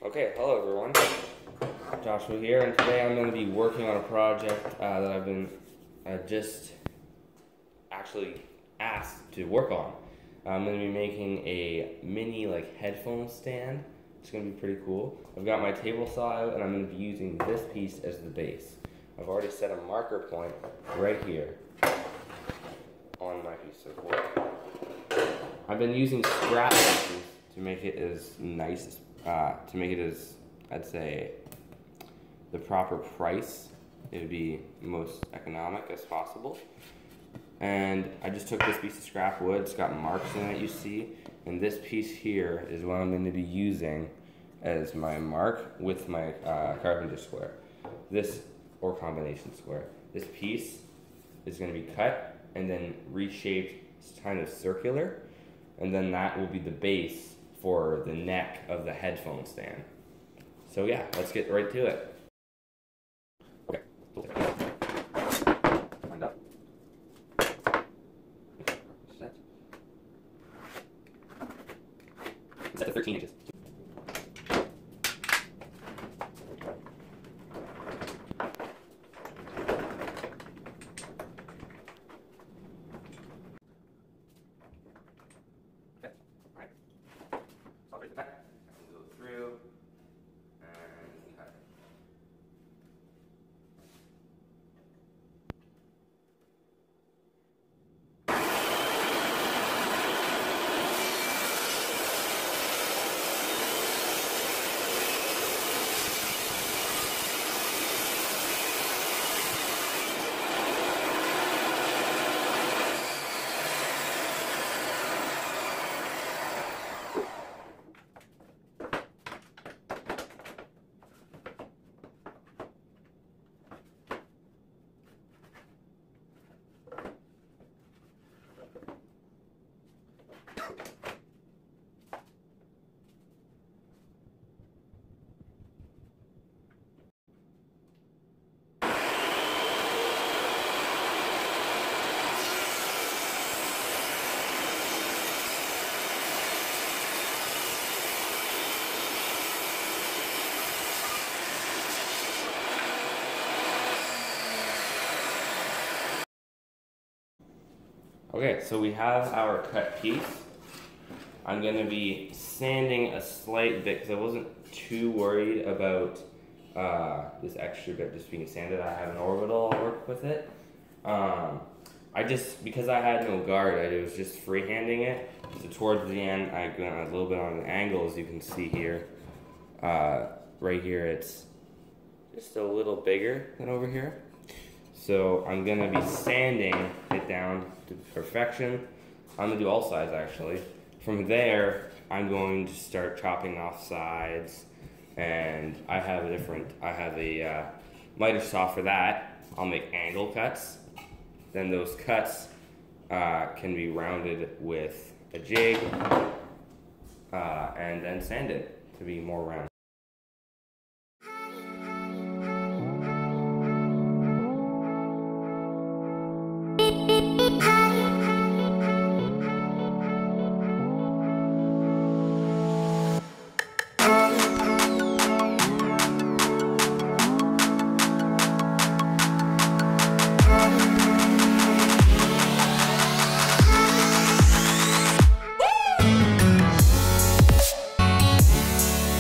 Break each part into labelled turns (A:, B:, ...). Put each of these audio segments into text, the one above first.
A: Okay, hello everyone. Joshua here, and today I'm going to be working on a project that I've been just actually asked to work on. I'm going to be making a mini headphone stand. It's going to be pretty cool. I've got my table saw out, and I'm going to be using this piece as the base. I've already set a marker point right here on my piece of wood. I've been using scrap pieces to make it as nice as I'd say, the proper price. It would be most economic as possible. And I just took this piece of scrap wood. It's got marks in it, you see. And this piece here is what I'm going to be using as my mark with my carpenter square. Or combination square. This piece is going to be cut and then reshaped, kind of circular. And then that will be the base for the neck of the headphone stand. So yeah, let's get right to it. Okay. Wind up. Set. Set to 13 inches. Okay, so we have our cut piece. I'm going to be sanding a slight bit because I wasn't too worried about this extra bit just being sanded. I have an orbital, I'll work with it. Because I had no guard, I was just freehanding it. So towards the end, I went a little bit on an angle, as you can see here. Right here, it's just a little bigger than over here. So I'm going to be sanding it down to perfection. I'm going to do all sides actually. From there, I'm going to start chopping off sides, and I have a miter saw for that. I'll make angle cuts. Then those cuts can be rounded with a jig and then sanded to be more round.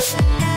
B: Yeah.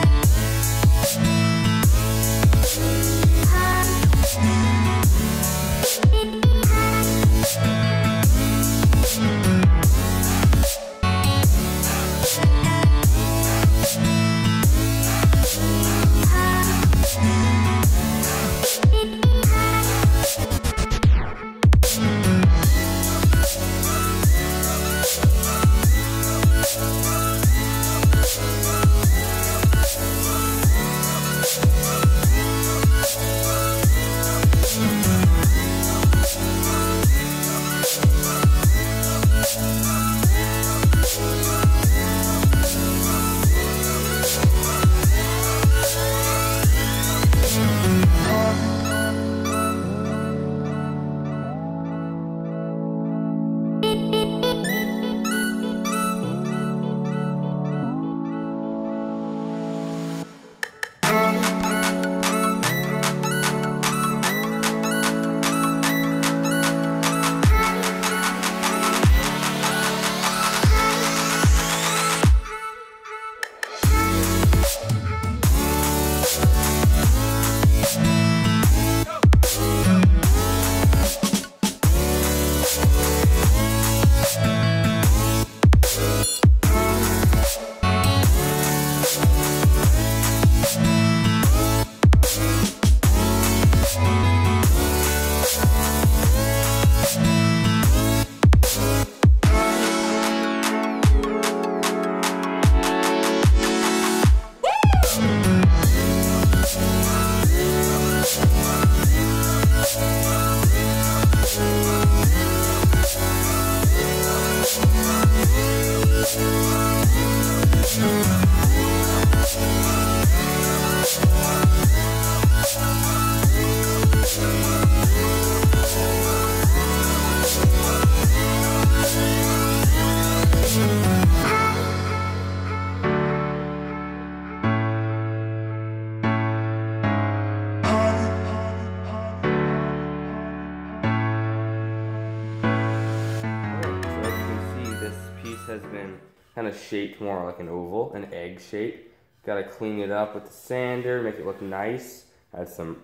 A: kind of shaped more like an oval, an egg shape. Gotta clean it up with the sander, make it look nice. Add some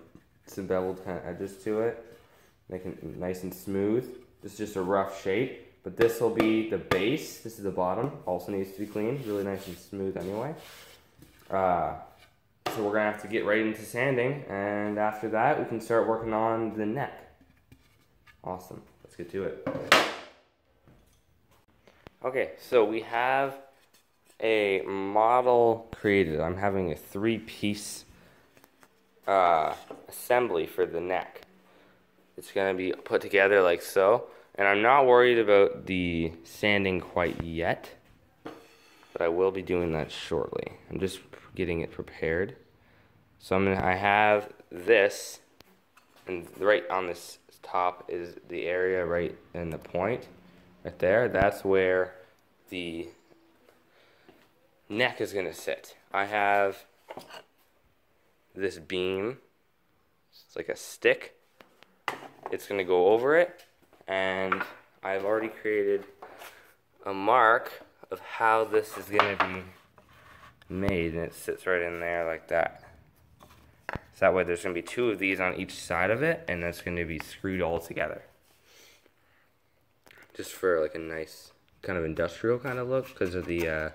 A: beveled kind of edges to it, make it nice and smooth. This is just a rough shape. But this will be the base. This is the bottom. Also needs to be cleaned. Really nice and smooth anyway. So we're going to have to get right into sanding. And after that, we can start working on the neck. Awesome. Let's get to it. Okay, so we have a model created. I'm having a 3-piece assembly for the neck. It's going to be put together like so. And I'm not worried about the sanding quite yet, but I will be doing that shortly. I'm just getting it prepared. So I have this, and right on this top is the area right in the point, right there. That's where the neck is gonna sit. I have this beam, it's like a stick. It's gonna go over it. And I've already created a mark of how this is going to be made, and it sits right in there like that. So that way there's going to be 2 of these on each side of it, and it's going to be screwed all together. Just for like a nice kind of industrial kind of look because of the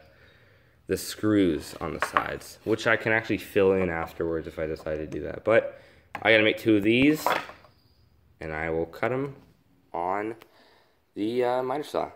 A: screws on the sides, which I can actually fill in afterwards if I decide to do that. But I got to make 2 of these, and I will cut them on the miter saw.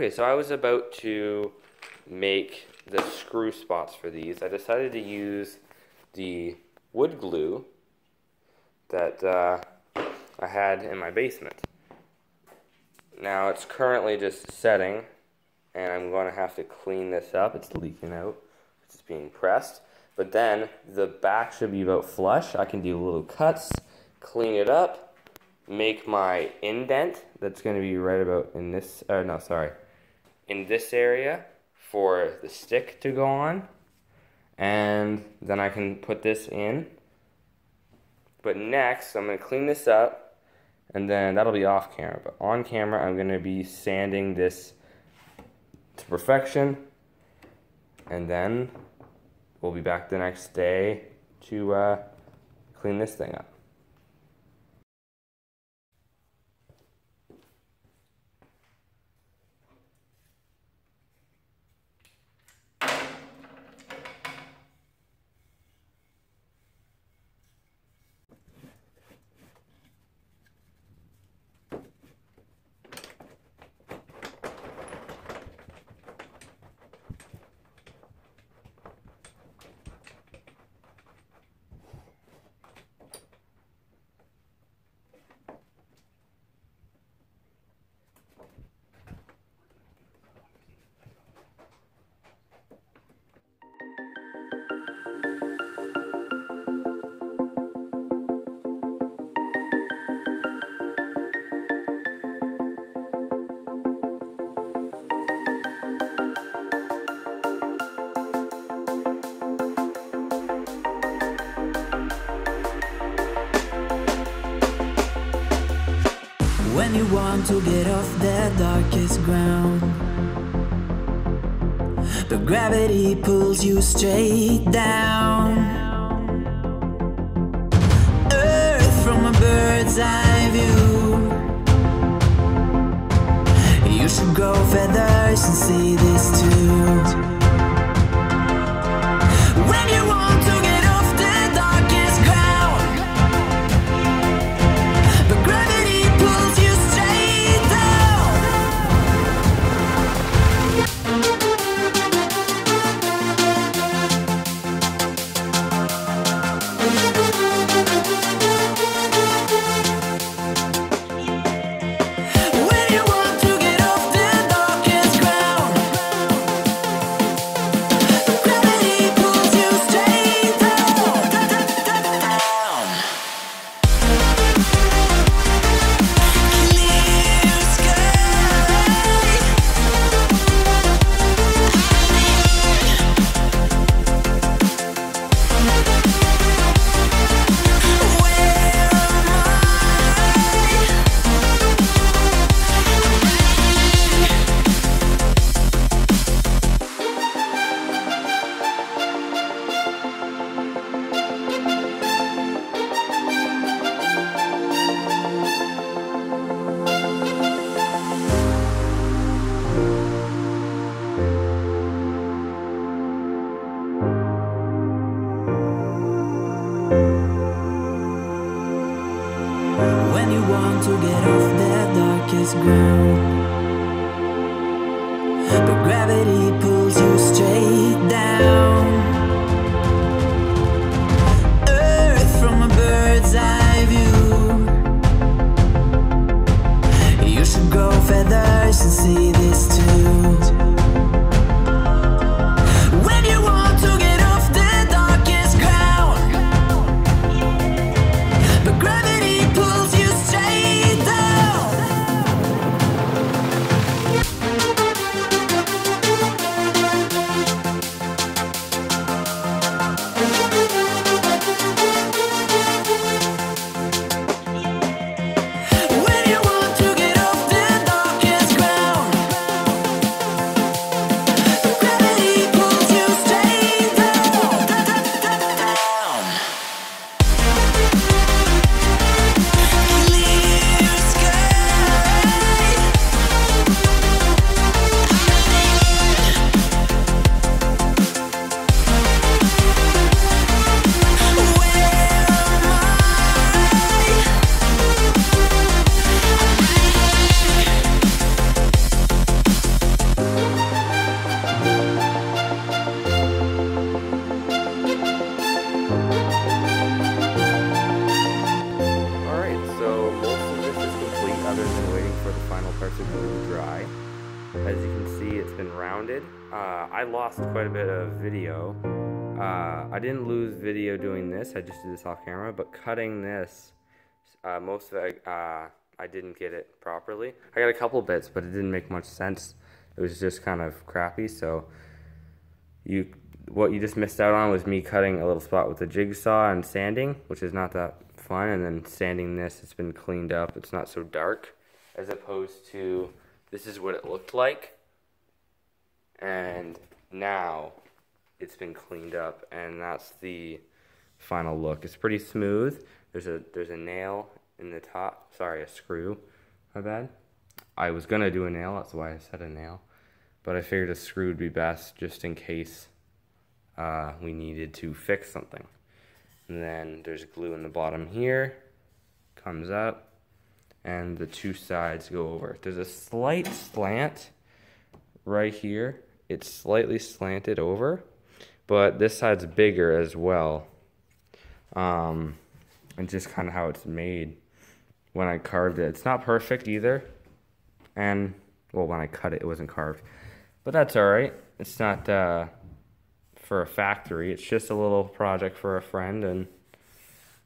A: Okay, so I was about to make the screw spots for these. I decided to use the wood glue that I had in my basement. Now it's currently just setting, and I'm going to have to clean this up. It's leaking out. It's being pressed. But then the back should be about flush. I can do little cuts, clean it up, make my indent that's going to be right about in this, in this area for the stick to go on. And then I can put this in. But next, I'm going to clean this up, and then that'll be off camera. But on camera, I'm going to be sanding this to perfection, and then we'll be back the next day to clean this thing up.
B: When you want to get off the darkest ground, but gravity pulls you straight down. Earth from a bird's eye view. You should grow feathers and see this too. When you want to get off the darkest ground, but gravity pulls you straight down. When you want to get off the darkest ground, but gravity pulls you straight down. Clear sky. Where am When you want to get off the darkest ground, but gravity pulls you straight down. Earth from a bird's eye view. You should grow feathers and see this too. When you want to get off the darkest ground, but gravity pulls you straight down. When you want to get off the darkest ground,
A: As you can see, it's been rounded. I lost quite a bit of video. I didn't lose video doing this, I just did this off camera, but cutting this, most of it, I didn't get it properly. I got a couple bits, but it didn't make much sense. It was just kind of crappy, so what you just missed out on was me cutting a little spot with a jigsaw and sanding, which is not that fun, and then sanding this, it's been cleaned up, it's not so dark, as opposed to, this is what it looked like, and now it's been cleaned up, and that's the final look. It's pretty smooth. There's a nail in the top, sorry, a screw, my bad. I was gonna do a nail, that's why I said a nail, but I figured a screw would be best just in case we needed to fix something. And then there's glue in the bottom here, comes up, and the two sides go over. There's a slight slant right here. It's slightly slanted over, but this side's bigger as well. And just kind of how it's made when I carved it. It's not perfect either. And, well, when I cut it, it wasn't carved. But that's all right. It's not for a factory. It's just a little project for a friend, and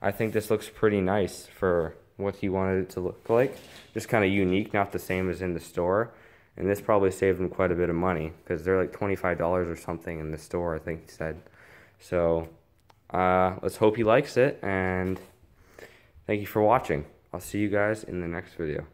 A: I think this looks pretty nice for what he wanted it to look like. Just kind of unique, not the same as in the store. And this probably saved him quite a bit of money because they're like $25 or something in the store, I think he said. So let's hope he likes it, and thank you for watching. I'll see you guys in the next video.